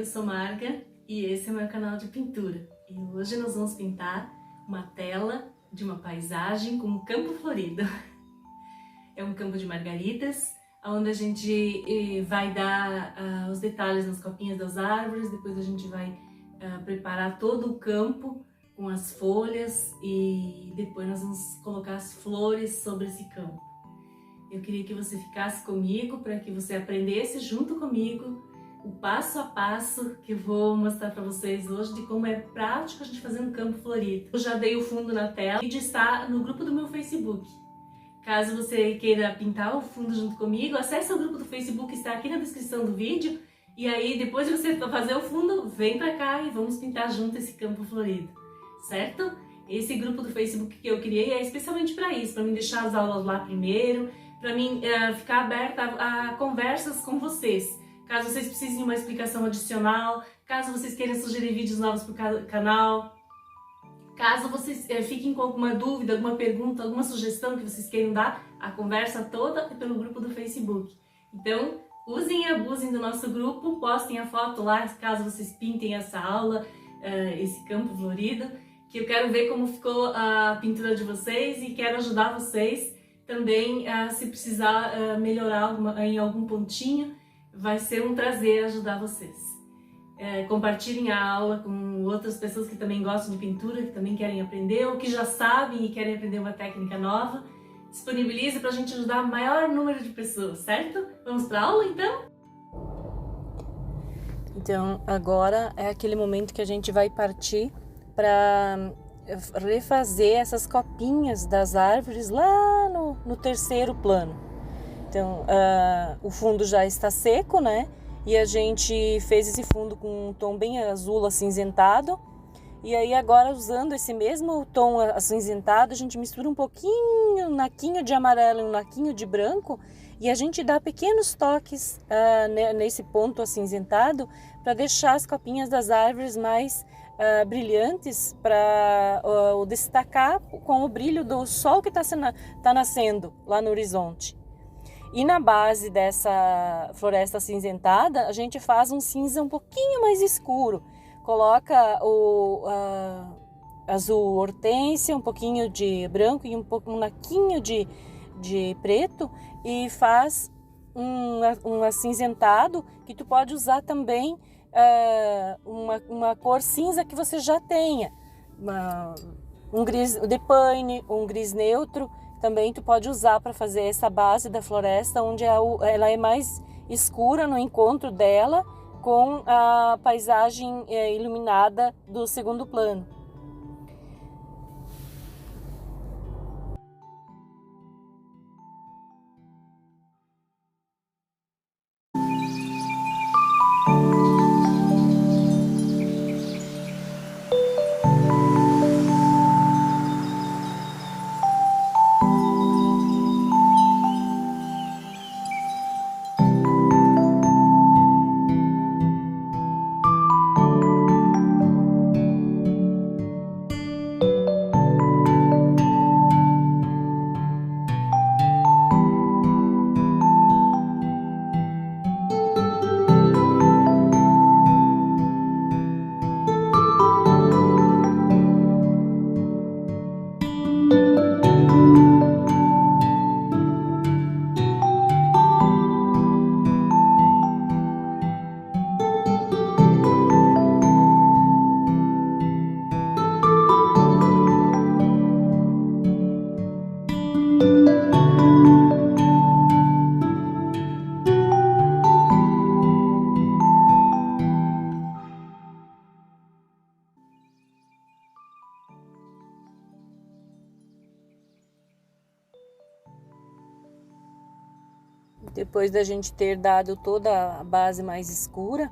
eu sou Marga e esse é o meu canal de pintura. E hoje nós vamos pintar uma tela de uma paisagem com um campo florido. É um campo de margaridas, onde a gente vai dar os detalhes nas copinhas das árvores, depois a gente vai preparar todo o campo com as folhas e depois nós vamos colocar as flores sobre esse campo. Eu queria que você ficasse comigo para que você aprendesse junto comigo o passo a passo que eu vou mostrar para vocês hoje de como é prático a gente fazer um campo florido. Eu já dei o fundo na tela, o vídeo está no grupo do meu Facebook. Caso você queira pintar o fundo junto comigo, acesse o grupo do Facebook, está aqui na descrição do vídeo. E aí, depois de você fazer o fundo, vem pra cá e vamos pintar junto esse campo florido, certo? Esse grupo do Facebook que eu criei é especialmente para isso, para mim deixar as aulas lá primeiro, para mim ficar aberta a conversas com vocês. Caso vocês precisem de uma explicação adicional, caso vocês queiram sugerir vídeos novos para o canal, caso vocês fiquem com alguma dúvida, alguma pergunta, alguma sugestão que vocês queiram dar, a conversa toda é pelo grupo do Facebook. Então, usem e abusem do nosso grupo, postem a foto lá, caso vocês pintem essa aula, esse campo florido, que eu quero ver como ficou a pintura de vocês e quero ajudar vocês também, se precisar melhorar em algum pontinho, vai ser um prazer ajudar vocês. Compartilhem a aula com outras pessoas que também gostam de pintura, que também querem aprender ou que já sabem e querem aprender uma técnica nova. Disponibilize para a gente ajudar o maior número de pessoas, certo? Vamos para a aula então? Então agora é aquele momento que a gente vai partir para refazer essas copinhas das árvores lá no terceiro plano. Então o fundo já está seco, né? E a gente fez esse fundo com um tom bem azul acinzentado. E aí agora, usando esse mesmo tom acinzentado, a gente mistura um pouquinho, um naquinho de amarelo e um naquinho de branco, e a gente dá pequenos toques nesse ponto acinzentado para deixar as copinhas das árvores mais brilhantes, para destacar com o brilho do sol que está nascendo lá no horizonte. E na base dessa floresta acinzentada, a gente faz um cinza um pouquinho mais escuro. Coloca o azul hortênsia, um pouquinho de branco e um naquinho de preto, e faz um acinzentado que tu pode usar também uma cor cinza que você já tenha. Um gris de paine, um gris neutro, também tu pode usar para fazer essa base da floresta, onde ela é mais escura no encontro dela com a paisagem iluminada do segundo plano. Depois da gente ter dado toda a base mais escura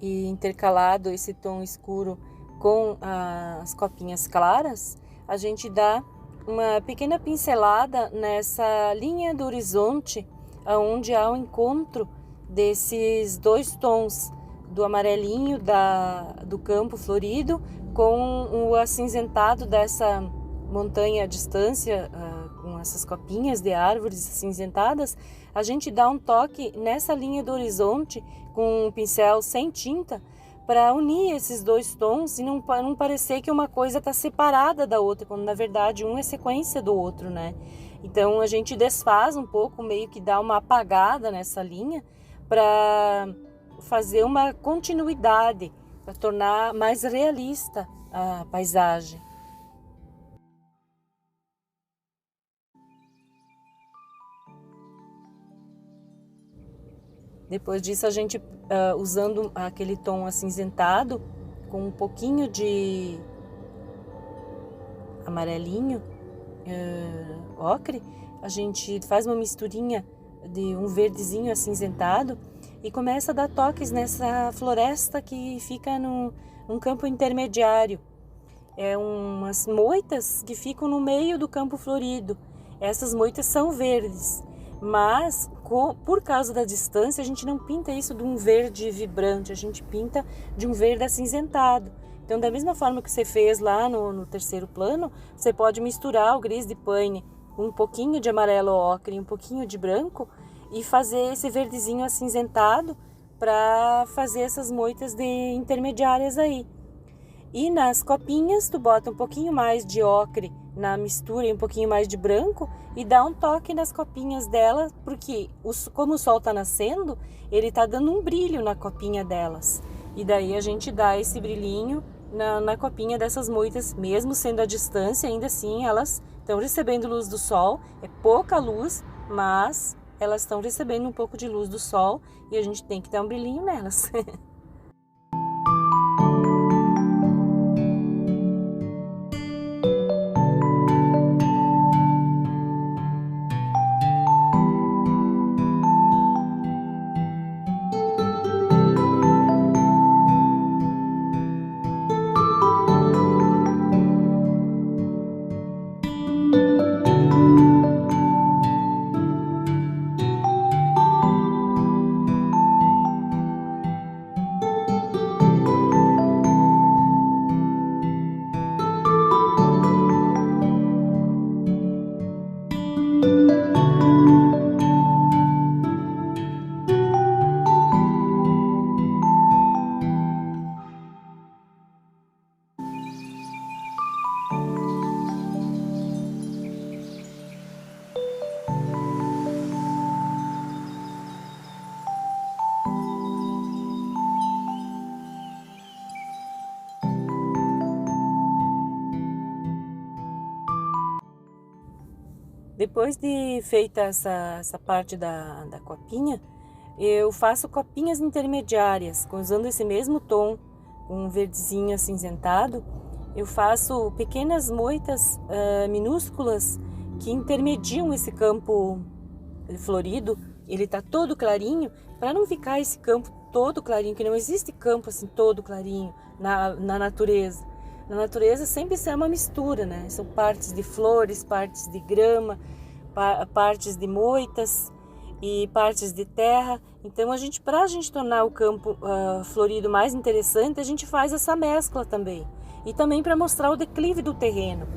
e intercalado esse tom escuro com as copinhas claras, a gente dá uma pequena pincelada nessa linha do horizonte, onde há o encontro desses dois tons, do amarelinho do campo florido com o acinzentado dessa montanha à distância, com essas copinhas de árvores cinzentadas. A gente dá um toque nessa linha do horizonte com um pincel sem tinta para unir esses dois tons e não parecer que uma coisa está separada da outra, quando na verdade um é sequência do outro, né? Então a gente desfaz um pouco, meio que dá uma apagada nessa linha para fazer uma continuidade, para tornar mais realista a paisagem. Depois disso a gente, usando aquele tom acinzentado, com um pouquinho de amarelinho, ocre, a gente faz uma misturinha de um verdezinho acinzentado e começa a dar toques nessa floresta que fica num campo intermediário. É umas moitas que ficam no meio do campo florido. Essas moitas são verdes, mas por causa da distância a gente não pinta isso de um verde vibrante, a gente pinta de um verde acinzentado. Então, da mesma forma que você fez lá no terceiro plano, você pode misturar o gris de paine com um pouquinho de amarelo ocre e um pouquinho de branco e fazer esse verdezinho acinzentado para fazer essas moitas de intermediárias aí. E nas copinhas, tu bota um pouquinho mais de ocre na mistura e um pouquinho mais de branco e dá um toque nas copinhas dela, porque como o sol está nascendo, ele está dando um brilho na copinha delas. E daí a gente dá esse brilhinho na copinha dessas moitas, mesmo sendo à distância, ainda assim elas estão recebendo luz do sol, é pouca luz, mas elas estão recebendo um pouco de luz do sol e a gente tem que dar um brilhinho nelas. Depois de feita essa parte da copinha, eu faço copinhas intermediárias, usando esse mesmo tom, um verdezinho acinzentado. Eu faço pequenas moitas minúsculas que intermediam esse campo florido. Ele está todo clarinho, para não ficar esse campo todo clarinho, que não existe campo assim todo clarinho na natureza. Na natureza sempre é uma mistura, né? São partes de flores, partes de grama, partes de moitas e partes de terra. Então, para a gente tornar o campo florido mais interessante, a gente faz essa mescla também. E também para mostrar o declive do terreno.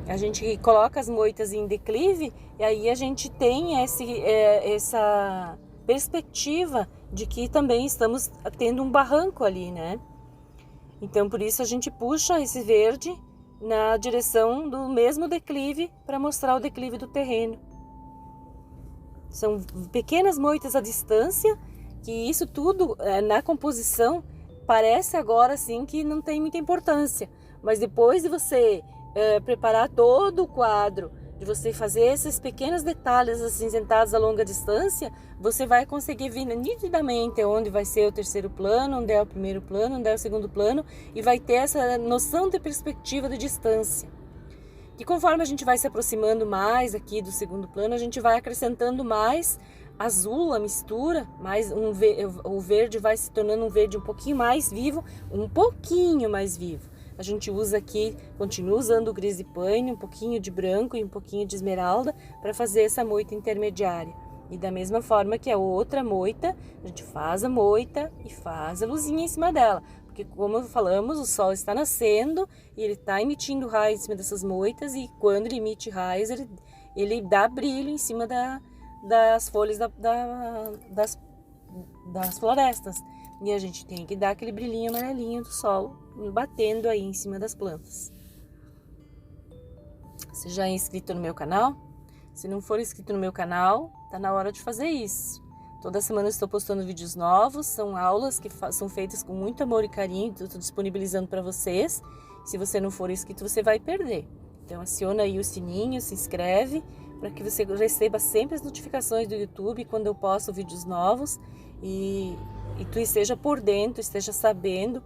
A gente coloca as moitas em declive e aí a gente tem essa perspectiva de que também estamos tendo um barranco ali, né? Então, por isso a gente puxa esse verde na direção do mesmo declive para mostrar o declive do terreno. São pequenas moitas à distância, que isso tudo na composição parece agora assim que não tem muita importância. Mas depois de você preparar todo o quadro, de você fazer esses pequenos detalhes acinzentados a longa distância, você vai conseguir ver nitidamente onde vai ser o terceiro plano, onde é o primeiro plano, onde é o segundo plano, e vai ter essa noção de perspectiva de distância. E conforme a gente vai se aproximando mais aqui do segundo plano, a gente vai acrescentando mais azul, a mistura, o verde vai se tornando um verde um pouquinho mais vivo, um pouquinho mais vivo. A gente usa aqui, continua usando o gris de paine, um pouquinho de branco e um pouquinho de esmeralda para fazer essa moita intermediária. E da mesma forma que a outra moita, a gente faz a moita e faz a luzinha em cima dela. Porque como falamos, o sol está nascendo e ele está emitindo raios em cima dessas moitas e quando ele emite raios, ele dá brilho em cima das folhas das florestas. E a gente tem que dar aquele brilhinho amarelinho do sol batendo aí em cima das plantas. Você já é inscrito no meu canal? Se não for inscrito no meu canal, tá na hora de fazer isso. Toda semana eu estou postando vídeos novos, são aulas que são feitas com muito amor e carinho, estou disponibilizando para vocês. Se você não for inscrito, você vai perder. Então aciona aí o sininho, se inscreve, para que você receba sempre as notificações do YouTube quando eu posto vídeos novos e tu esteja por dentro, esteja sabendo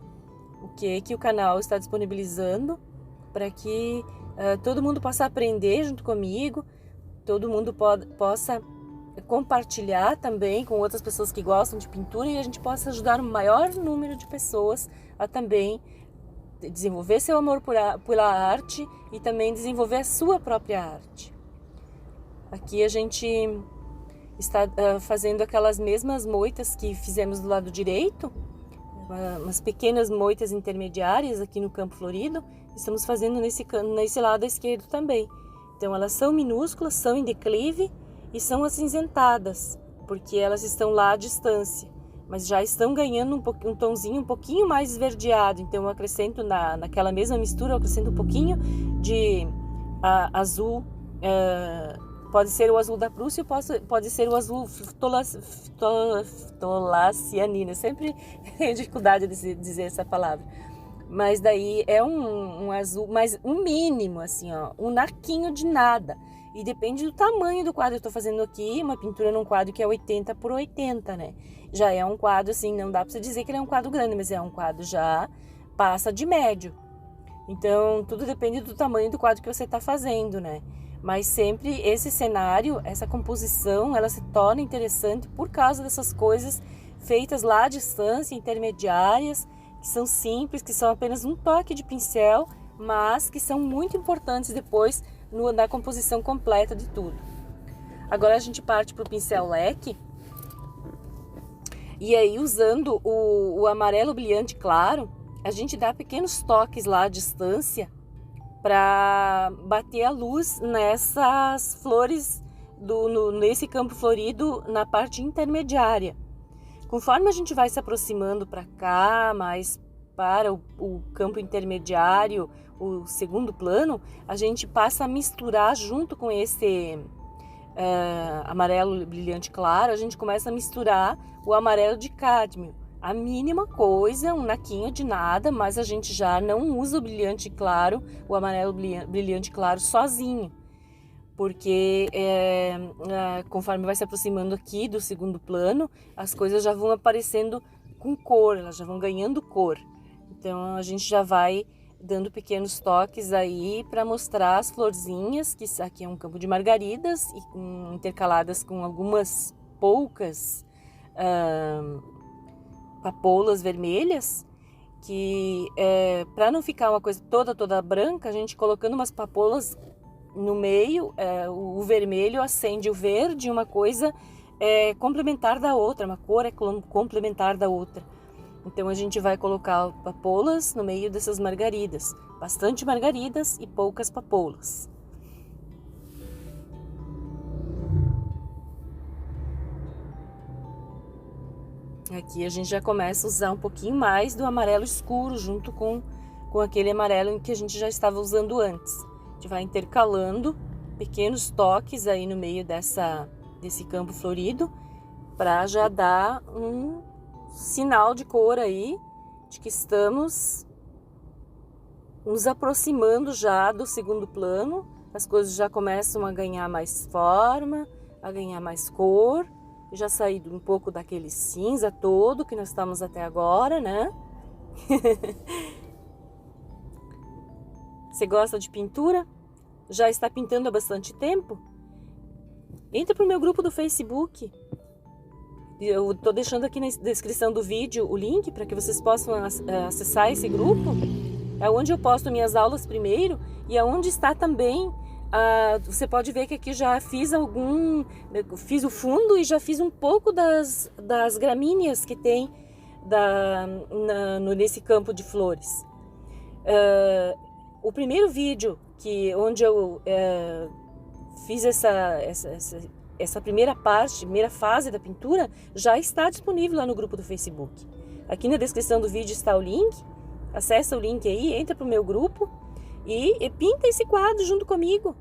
o que o canal está disponibilizando, para que todo mundo possa aprender junto comigo, todo mundo possa compartilhar também com outras pessoas que gostam de pintura e a gente possa ajudar o maior número de pessoas a também desenvolver seu amor pela arte e também desenvolver a sua própria arte. Aqui a gente está fazendo aquelas mesmas moitas que fizemos do lado direito, umas pequenas moitas intermediárias aqui no Campo Florido, estamos fazendo nesse lado esquerdo também. Então elas são minúsculas, são em declive e são acinzentadas, porque elas estão lá à distância, mas já estão ganhando um tonzinho um pouquinho mais esverdeado. Então eu acrescento naquela mesma mistura, eu acrescento um pouquinho de azul, pode ser o azul da Prússia, pode ser o azul tolacianina, sempre tenho dificuldade de dizer essa palavra. Mas daí é um azul, mas um mínimo, assim, ó, um naquinho de nada. E depende do tamanho do quadro. Eu estou fazendo aqui uma pintura num quadro que é 80 por 80, né? Já é um quadro, assim, não dá para você dizer que ele é um quadro grande, mas é um quadro já passa de médio. Então, tudo depende do tamanho do quadro que você está fazendo, né? Mas sempre esse cenário, essa composição, ela se torna interessante por causa dessas coisas feitas lá à distância, intermediárias, que são simples, que são apenas um toque de pincel, mas que são muito importantes depois na composição completa de tudo. Agora a gente parte para o pincel leque, e aí usando o amarelo brilhante claro, a gente dá pequenos toques lá à distância para bater a luz nessas flores, nesse campo florido na parte intermediária. Conforme a gente vai se aproximando para cá, mais para o campo intermediário, o segundo plano, a gente passa a misturar junto com esse amarelo brilhante claro, a gente começa a misturar o amarelo de cádmio. A mínima coisa, um naquinho de nada, mas a gente já não usa o brilhante claro, o amarelo brilhante claro sozinho. Porque conforme vai se aproximando aqui do segundo plano, as coisas já vão aparecendo com cor, elas já vão ganhando cor. Então a gente já vai dando pequenos toques aí para mostrar as florzinhas, que aqui é um campo de margaridas, intercaladas com algumas poucas papoulas vermelhas, que para não ficar uma coisa toda branca, a gente colocando umas papoulas no meio, o vermelho acende o verde, uma coisa complementar da outra, uma cor é complementar da outra. Então a gente vai colocar papoulas no meio dessas margaridas, bastante margaridas e poucas papoulas. Aqui a gente já começa a usar um pouquinho mais do amarelo escuro junto com aquele amarelo que a gente já estava usando antes. A gente vai intercalando pequenos toques aí no meio desse campo florido para já dar um sinal de cor aí de que estamos nos aproximando já do segundo plano. As coisas já começam a ganhar mais forma, a ganhar mais cor, já saído um pouco daquele cinza todo que nós estamos até agora, né? Você gosta de pintura? Já está pintando há bastante tempo? Entra para o meu grupo do Facebook. Eu estou deixando aqui na descrição do vídeo o link para que vocês possam acessar esse grupo. É onde eu posto minhas aulas primeiro e é onde está também. Você pode ver que aqui já fiz o fundo e já fiz um pouco das gramíneas que tem nesse campo de flores. O primeiro vídeo onde eu fiz essa primeira fase da pintura já está disponível lá no grupo do Facebook. Aqui na descrição do vídeo está o link, acessa o link aí, entra pro meu grupo e pinta esse quadro junto comigo.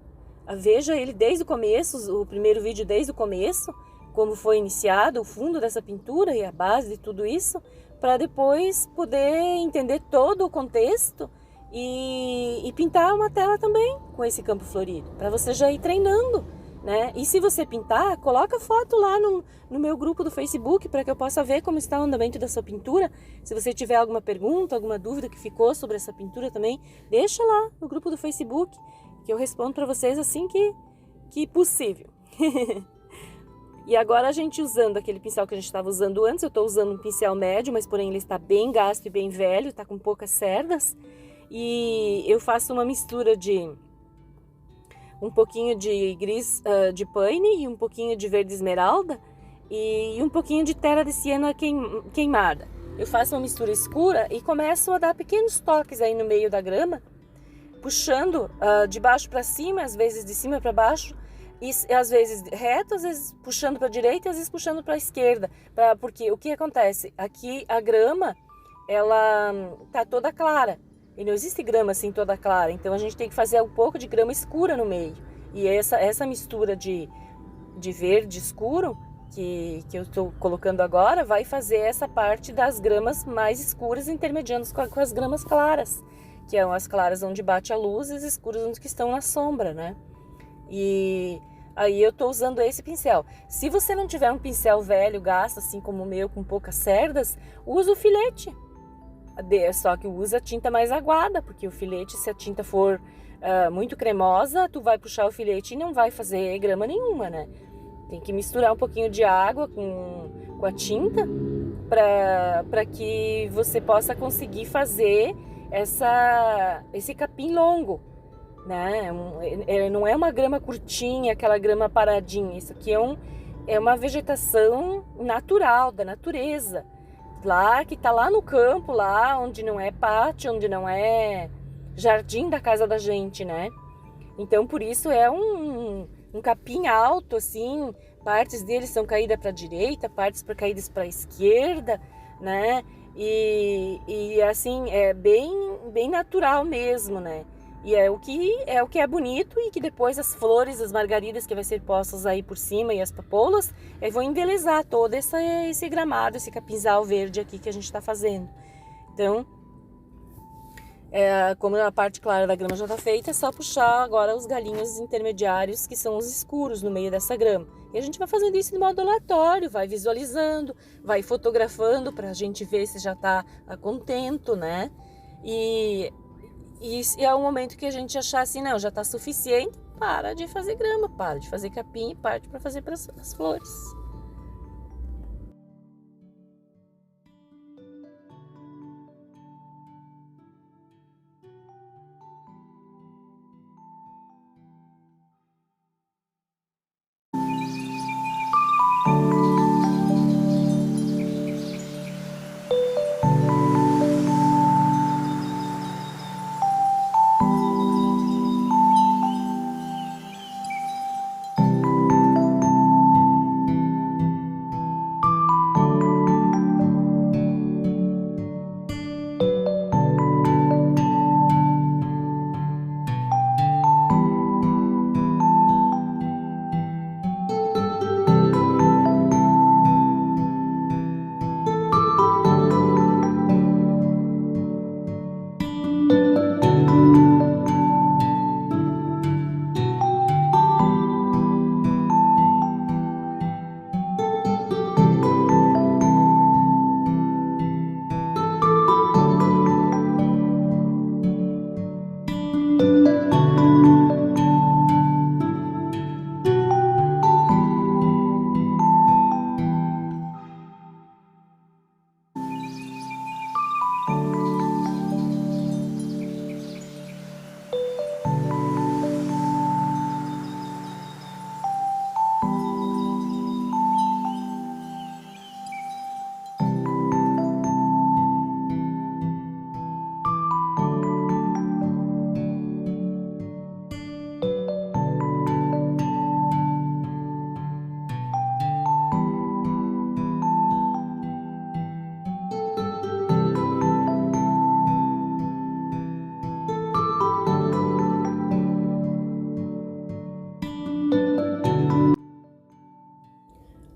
Veja ele desde o começo, o primeiro vídeo desde o começo, como foi iniciado, o fundo dessa pintura e a base de tudo isso, para depois poder entender todo o contexto e pintar uma tela também com esse campo florido, para você já ir treinando, né? E se você pintar, coloca foto lá no meu grupo do Facebook para que eu possa ver como está o andamento da sua pintura. Se você tiver alguma pergunta, alguma dúvida que ficou sobre essa pintura também, deixa lá no grupo do Facebook, que eu respondo para vocês assim que possível. E agora a gente usando aquele pincel que a gente estava usando antes, eu estou usando um pincel médio, mas porém ele está bem gasto e bem velho, está com poucas cerdas. E eu faço uma mistura de um pouquinho de gris de paine e um pouquinho de verde esmeralda e um pouquinho de terra de siena queimada. Eu faço uma mistura escura e começo a dar pequenos toques aí no meio da grama, puxando de baixo para cima, às vezes de cima para baixo, e às vezes reto, às vezes puxando para a direita, às vezes puxando para a esquerda, porque o que acontece? Aqui a grama, ela tá toda clara, e não existe grama assim toda clara, então a gente tem que fazer um pouco de grama escura no meio, e essa mistura de verde escuro, que eu estou colocando agora, vai fazer essa parte das gramas mais escuras, intermediando com as gramas claras, que são as claras onde bate a luz e as escuras onde estão na sombra, né? E aí eu estou usando esse pincel. Se você não tiver um pincel velho, gasto assim como o meu, com poucas cerdas, usa o filete. Só que usa a tinta mais aguada, porque o filete, se a tinta for muito cremosa, tu vai puxar o filete e não vai fazer grama nenhuma, né? Tem que misturar um pouquinho de água com a tinta para que você possa conseguir fazer esse capim longo, né? Não é uma grama curtinha, aquela grama paradinha. Isso aqui é uma vegetação natural, da natureza, lá que tá lá no campo, lá onde não é pátio, onde não é jardim da casa da gente, né? Então por isso é um capim alto, assim, partes dele são caídas para a direita, partes caídas para a esquerda, né? E assim, é bem natural mesmo, né? E é o que é bonito, e que depois as flores, as margaridas que vai ser postas aí por cima e as papoulas, vão embelezar todo esse gramado, esse capinzal verde aqui que a gente está fazendo. Então, como a parte clara da grama já está feita, é só puxar agora os galinhos intermediários, que são os escuros no meio dessa grama. E a gente vai fazendo isso de modo aleatório, vai visualizando, vai fotografando para a gente ver se já está contento, né? E é o momento que a gente achar assim, não, já está suficiente, para de fazer grama, para de fazer capim e parte para fazer para as flores.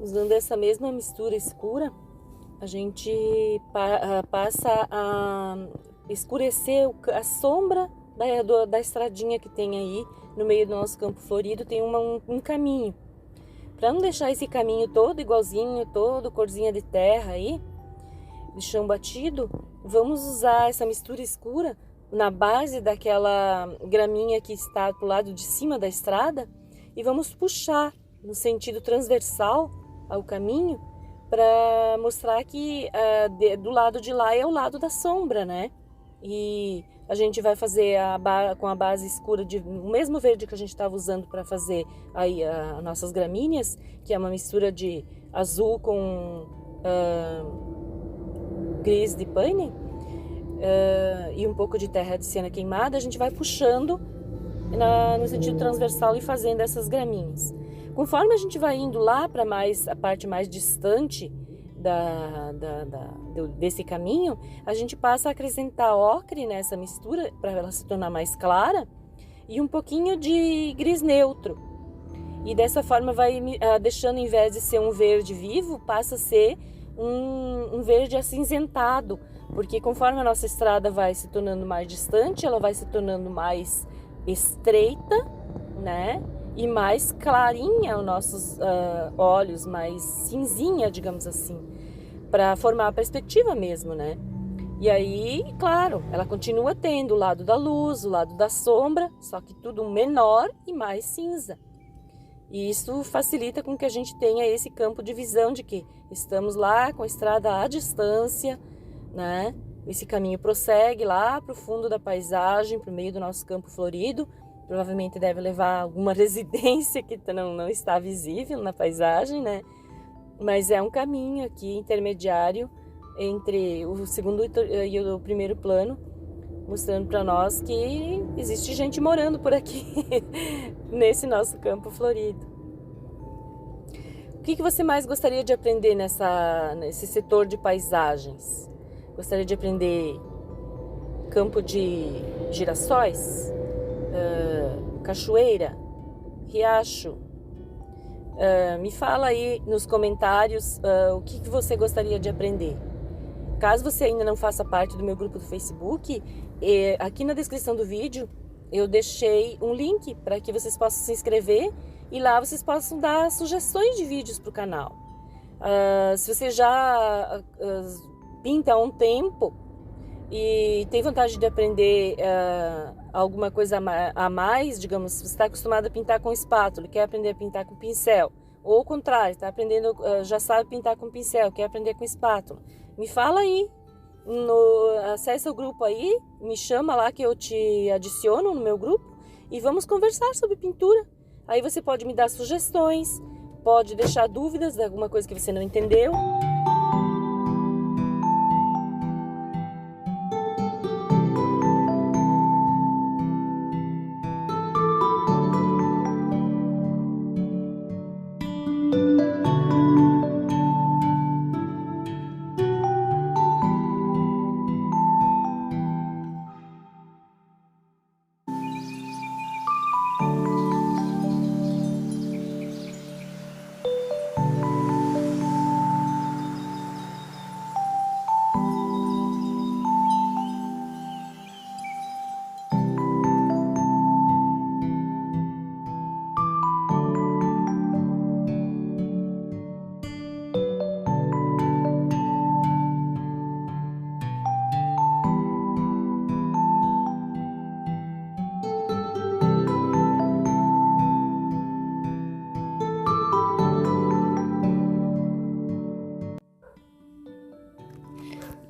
usando essa mesma mistura escura, a gente passa a escurecer a sombra da estradinha que tem aí no meio do nosso campo florido. Tem um caminho. Para não deixar esse caminho todo igualzinho, todo corzinha de terra aí, de chão batido, vamos usar essa mistura escura na base daquela graminha que está do lado de cima da estrada e vamos puxar no sentido transversal ao caminho para mostrar que do lado de lá é o lado da sombra, né? E a gente vai fazer com a base escura, o mesmo verde que a gente estava usando para fazer aí as nossas gramíneas, que é uma mistura de azul com gris de paine e um pouco de terra de siena queimada. A gente vai puxando no sentido transversal e fazendo essas graminhas. Conforme a gente vai indo lá para a parte mais distante desse caminho, a gente passa a acrescentar ocre nessa mistura para ela se tornar mais clara e um pouquinho de gris neutro. E dessa forma vai deixando, em vez de ser um verde vivo, passa a ser um verde acinzentado, porque conforme a nossa estrada vai se tornando mais distante, ela vai se tornando mais estreita, né? E mais clarinha os nossos olhos, mais cinzinha, digamos assim, para formar a perspectiva mesmo, né? E aí, claro, ela continua tendo o lado da luz, o lado da sombra, só que tudo menor e mais cinza. E isso facilita com que a gente tenha esse campo de visão de que estamos lá com a estrada à distância, né? Esse caminho prossegue lá para o fundo da paisagem, para o meio do nosso campo florido. Provavelmente deve levar alguma residência que não está visível na paisagem, né? Mas é um caminho aqui intermediário entre o segundo e o primeiro plano, mostrando para nós que existe gente morando por aqui, nesse nosso campo florido. O que você mais gostaria de aprender nesse setor de paisagens? Gostaria de aprender campo de girassóis? Cachoeira, riacho? Me fala aí nos comentários o que você gostaria de aprender. Caso você ainda não faça parte do meu grupo do Facebook, aqui na descrição do vídeo eu deixei um link para que vocês possam se inscrever e lá vocês possam dar sugestões de vídeos para o canal. Se você já pinta há um tempo e tem vontade de aprender alguma coisa a mais, digamos, se você está acostumado a pintar com espátula, quer aprender a pintar com pincel, ou o contrário, está aprendendo, já sabe pintar com pincel, quer aprender com espátula, me fala aí, acessa o grupo aí, me chama lá que eu te adiciono no meu grupo e vamos conversar sobre pintura. Aí você pode me dar sugestões, pode deixar dúvidas de alguma coisa que você não entendeu.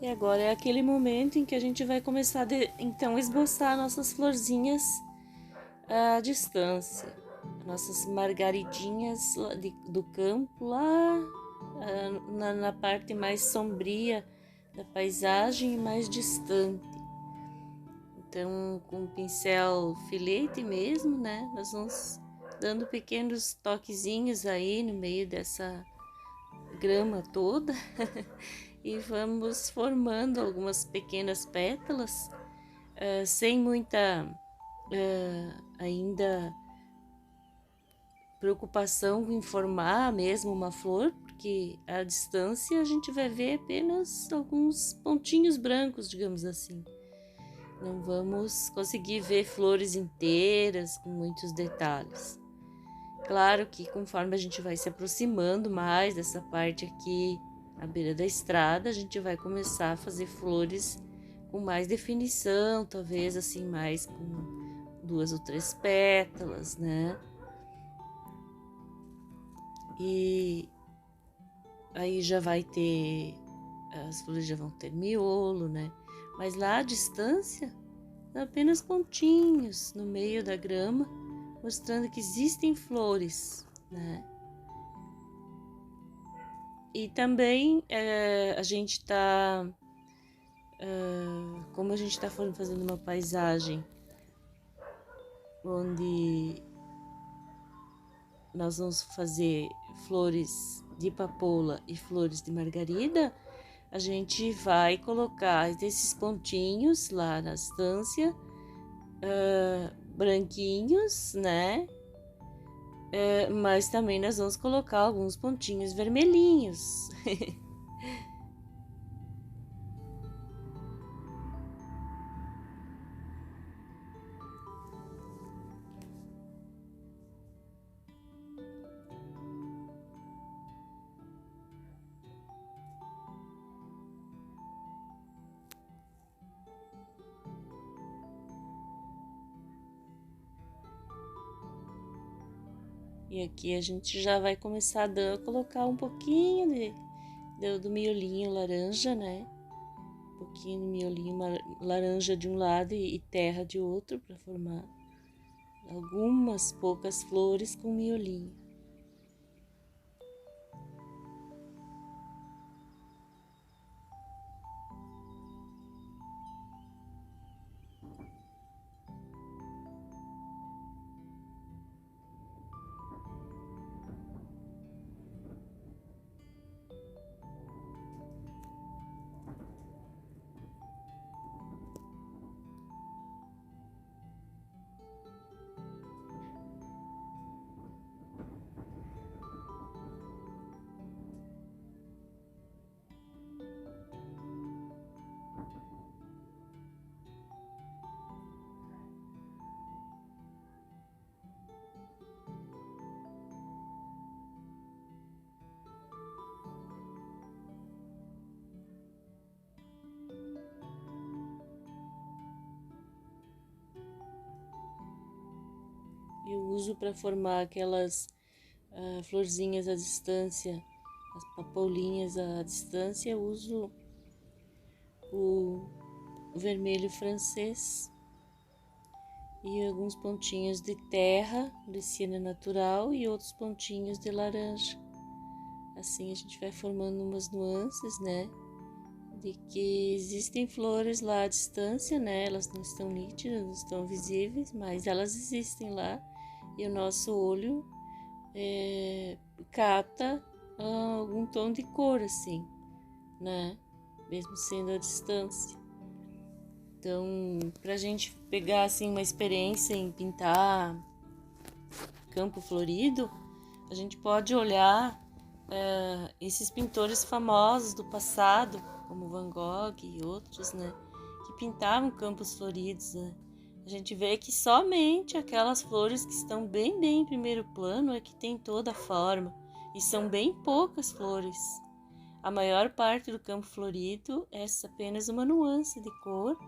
E agora é aquele momento em que a gente vai começar então esboçar nossas florzinhas à distância, nossas margaridinhas do campo lá na parte mais sombria da paisagem e mais distante. Então, com o pincel filete mesmo, né, nós vamos dando pequenos toquezinhos aí no meio dessa grama toda e vamos formando algumas pequenas pétalas sem muita ainda preocupação em formar mesmo uma flor, porque à distância a gente vai ver apenas alguns pontinhos brancos, digamos assim. Não vamos conseguir ver flores inteiras com muitos detalhes. Claro que conforme a gente vai se aproximando mais dessa parte aqui à beira da estrada, a gente vai começar a fazer flores com mais definição, talvez assim mais com 2 ou 3 pétalas, né? E aí já vai ter, as flores já vão ter miolo, né? Mas lá à distância, apenas pontinhos no meio da grama, mostrando que existem flores, né? E também a gente está, como a gente está fazendo uma paisagem onde nós vamos fazer flores de papoula e flores de margarida, a gente vai colocar esses pontinhos lá na estância, branquinhos, né? Mas também nós vamos colocar alguns pontinhos vermelhinhos. E aqui a gente já vai começar a colocar um pouquinho do miolinho laranja, né? Um pouquinho de miolinho laranja de um lado e terra de outro, para formar algumas poucas flores com miolinho. Eu uso para formar aquelas florzinhas à distância, as papoulinhas à distância, eu uso o vermelho francês e alguns pontinhos de terra, de siena natural e outros pontinhos de laranja. Assim a gente vai formando umas nuances, né? De que existem flores lá à distância, né? Elas não estão nítidas, não estão visíveis, mas elas existem lá e o nosso olho capta algum tom de cor, assim, né? Mesmo sendo à distância. Então, pra gente pegar assim uma experiência em pintar campo florido, a gente pode olhar esses pintores famosos do passado, como Van Gogh e outros, né, que pintavam campos floridos, né? A gente vê que somente aquelas flores que estão bem em primeiro plano é que tem toda a forma, e são bem poucas flores. A maior parte do campo florido é apenas uma nuance de cor,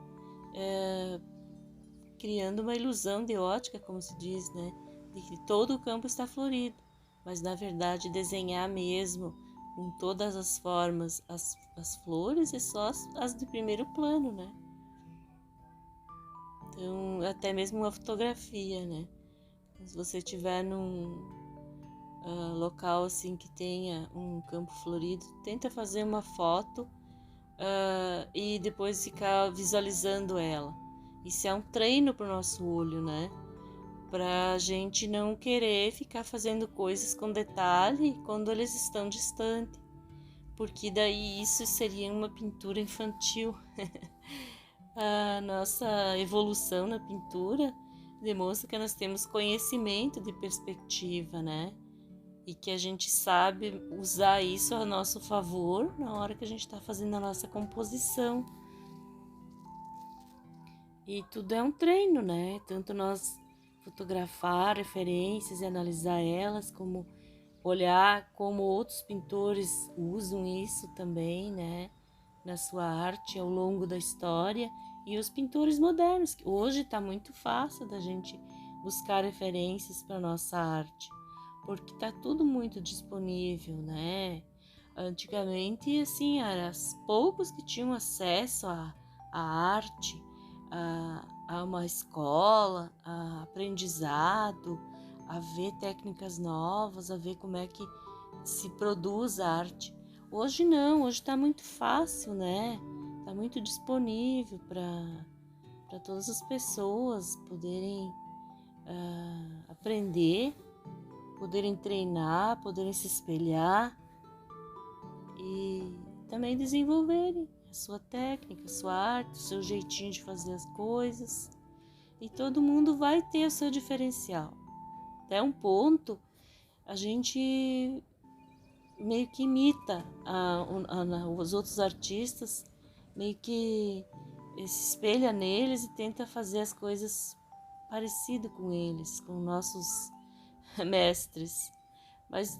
criando uma ilusão de ótica, como se diz, né, de que todo o campo está florido. Mas na verdade desenhar mesmo com todas as formas as flores é só as de primeiro plano, né? Então até mesmo uma fotografia, né? Se você estiver num local assim que tenha um campo florido, tenta fazer uma foto e depois ficar visualizando ela. Isso é um treino para o nosso olho, né? Para a gente não querer ficar fazendo coisas com detalhe quando eles estão distantes, porque daí isso seria uma pintura infantil. A nossa evolução na pintura demonstra que nós temos conhecimento de perspectiva, né? E que a gente sabe usar isso a nosso favor na hora que a gente está fazendo a nossa composição. E tudo é um treino, né? Tanto nós fotografar referências e analisar elas, como olhar como outros pintores usam isso também, né? Na sua arte ao longo da história. E os pintores modernos, que hoje está muito fácil da gente buscar referências para nossa arte, porque está tudo muito disponível, né? Antigamente, assim, eram poucos que tinham acesso à arte, a uma escola, a aprendizado, a ver técnicas novas, a ver como é que se produz a arte. Hoje não, hoje está muito fácil, né? Está muito disponível para todas as pessoas poderem aprender, poderem treinar, poderem se espelhar e também desenvolverem a sua técnica, a sua arte, o seu jeitinho de fazer as coisas. E todo mundo vai ter o seu diferencial. Até um ponto, a gente meio que imita os outros artistas, meio que se espelha neles e tenta fazer as coisas parecido com eles, com nossos mestres. Mas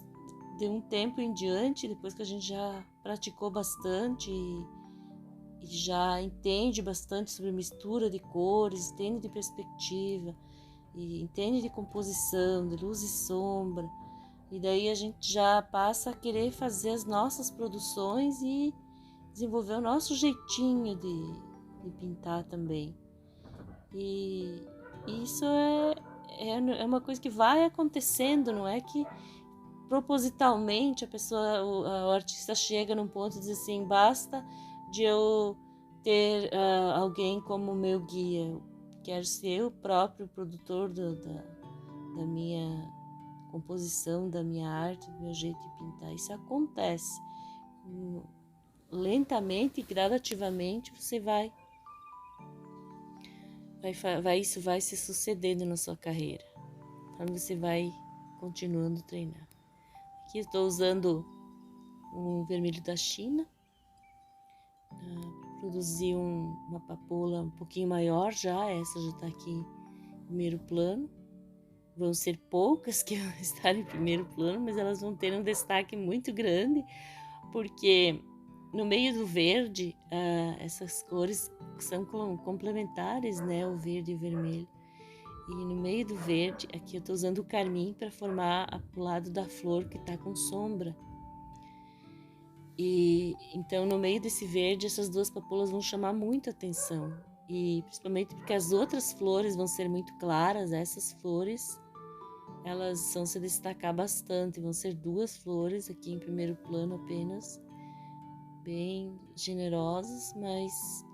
de um tempo em diante, depois que a gente já praticou bastante e já entende bastante sobre mistura de cores, entende de perspectiva, e entende de composição, de luz e sombra, e daí a gente já passa a querer fazer as nossas produções e desenvolver o nosso jeitinho de pintar também. E isso é uma coisa que vai acontecendo, não é que propositalmente o artista chega num ponto e diz assim, basta de eu ter alguém como meu guia, eu quero ser eu próprio produtor da minha composição, da minha arte, do meu jeito de pintar. Isso acontece lentamente e gradativamente, você isso vai se sucedendo na sua carreira, quando você vai continuando a treinar. Aqui estou usando um vermelho da China, produzi uma papoula um pouquinho maior já, essa já está aqui em primeiro plano. Vão ser poucas que vão estar em primeiro plano, mas elas vão ter um destaque muito grande, porque no meio do verde, essas cores são complementares, né? O verde e o vermelho. E no meio do verde, aqui eu estou usando o carmim para formar o lado da flor que está com sombra. E então no meio desse verde, essas duas papoulas vão chamar muita atenção. E principalmente porque as outras flores vão ser muito claras, essas flores elas vão se destacar bastante, vão ser duas flores aqui em primeiro plano apenas, bem generosas, mas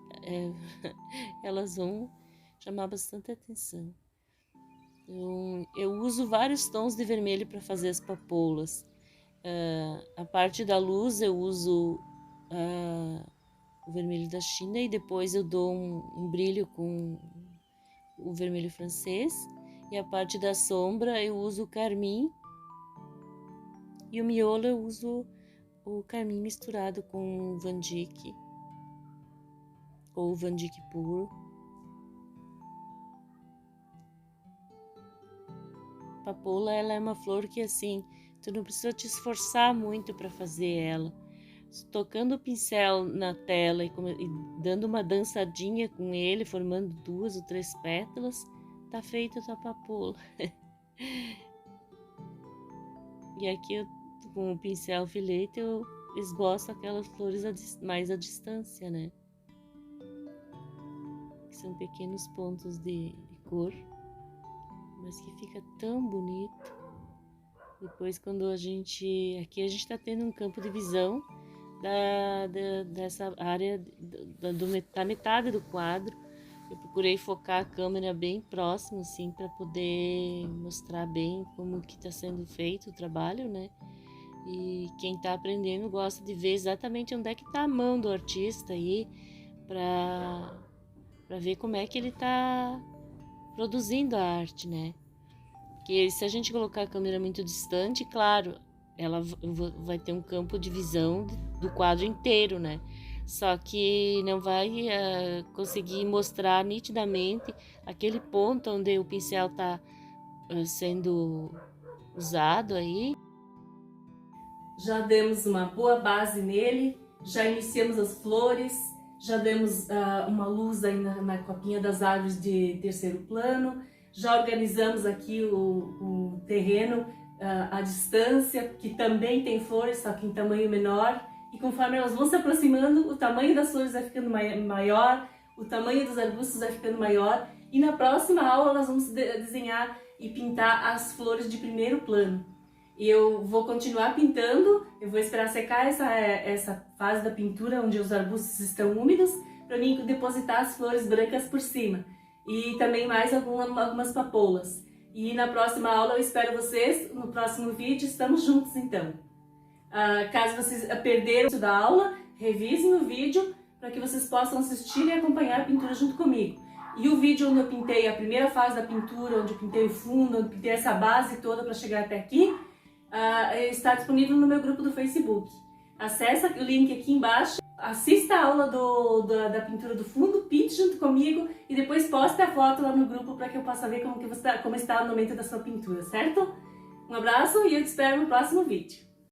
elas vão chamar bastante atenção. Eu uso vários tons de vermelho para fazer as papoulas. A parte da luz eu uso o vermelho da China e depois eu dou um brilho com o vermelho francês. E a parte da sombra eu uso o carmim e o miolo eu uso o carmim misturado com o Van Dyck ou o Van Dyck puro. A papoula ela é uma flor que assim, tu não precisa te esforçar muito para fazer ela. Tocando o pincel na tela e dando uma dançadinha com ele, formando 2 ou 3 pétalas, tá feita a tua papoula. E aqui com o pincel filete eu esboço aquelas flores mais à distância, né? Que são pequenos pontos de cor, mas que fica tão bonito. Depois quando aqui a gente tá tendo um campo de visão dessa área da metade do quadro. Eu procurei focar a câmera bem próximo, assim, para poder mostrar bem como que está sendo feito o trabalho, né? E quem está aprendendo gosta de ver exatamente onde é que está a mão do artista aí, para ver como é que ele está produzindo a arte, né? Que se a gente colocar a câmera muito distante, claro, ela vai ter um campo de visão do quadro inteiro, né? Só que não vai conseguir mostrar nitidamente aquele ponto onde o pincel está sendo usado aí. Já demos uma boa base nele, já iniciamos as flores, já demos uma luz aí na copinha das árvores de terceiro plano, já organizamos aqui o terreno à distância, que também tem flores, só que em tamanho menor, e conforme elas vão se aproximando, o tamanho das flores vai ficando maior, o tamanho dos arbustos vai ficando maior, e na próxima aula nós vamos desenhar e pintar as flores de primeiro plano. E eu vou continuar pintando, eu vou esperar secar essa fase da pintura onde os arbustos estão úmidos, para mim depositar as flores brancas por cima. E também mais algumas papoulas. E na próxima aula eu espero vocês, no próximo vídeo, estamos juntos então. Caso vocês perderam da aula, revisem o vídeo para que vocês possam assistir e acompanhar a pintura junto comigo. E o vídeo onde eu pintei a primeira fase da pintura, onde eu pintei o fundo, onde eu pintei essa base toda para chegar até aqui, está disponível no meu grupo do Facebook. Acesse o link aqui embaixo, assista a aula da pintura do fundo, pinte junto comigo e depois poste a foto lá no grupo para que eu possa ver como está no momento da sua pintura, certo? Um abraço e eu te espero no próximo vídeo.